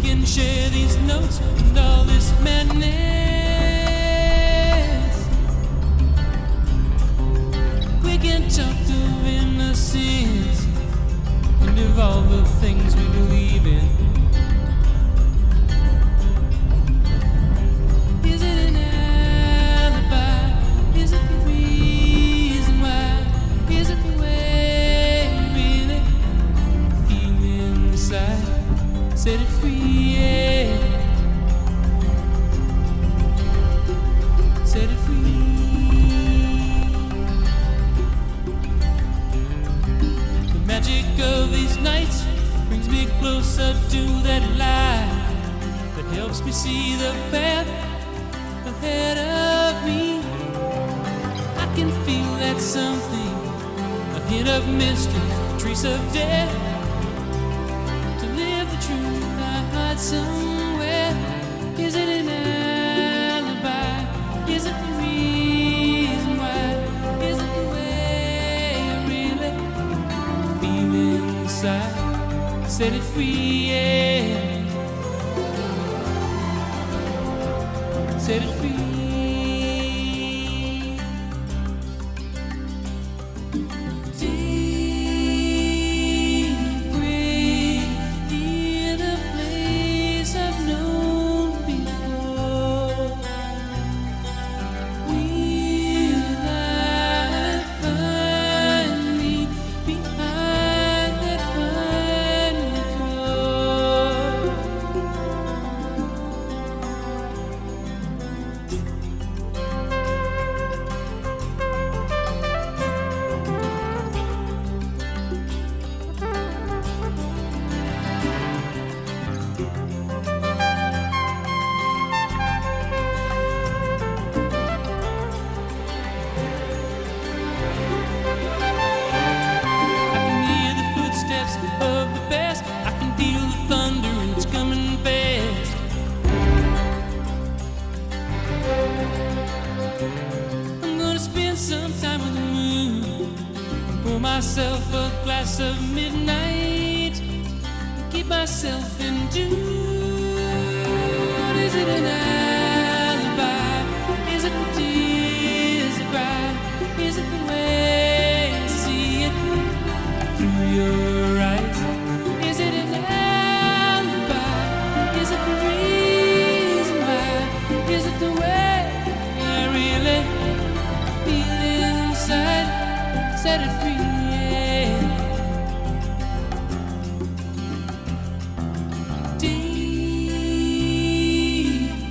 can share these notes and all this madness. We can talk of innocence and of all the things we believe in. Is it an alibi? Is it the reason why? Is it the way we really feel inside? Set it free, yeah. Set it free. The magic of these nights brings me closer to that light that helps me see the path ahead of me. I can feel that something, a hint of mystery, a trace of death. To live the truth I hide somewhere. Is it an alibi? Is it the reason why? Is it the way I really feel inside? Set it free, yeah. Set it free. Deep breath in a place I've known before. Will I find me behind that final door? I can hear the footsteps of the past. I can feel the thunder and it's coming fast. I'm gonna spend some time with the moon. Pour myself a glass of midnight. Keep myself in tune. Is it an alibi? Is it the tears that cry? Is it the way I see it through your eyes? Is it an alibi? Is it the reason why? Is it the way I really feel inside? Set it free, yeah. Deep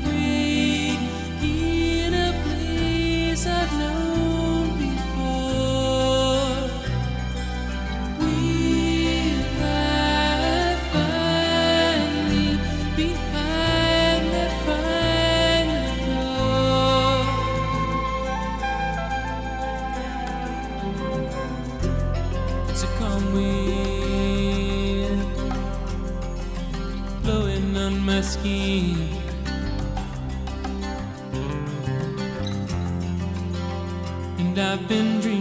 breath in a place I've known before. Will I find me behind that final door? It's a calm wind blowing on my skin, and I've been dreaming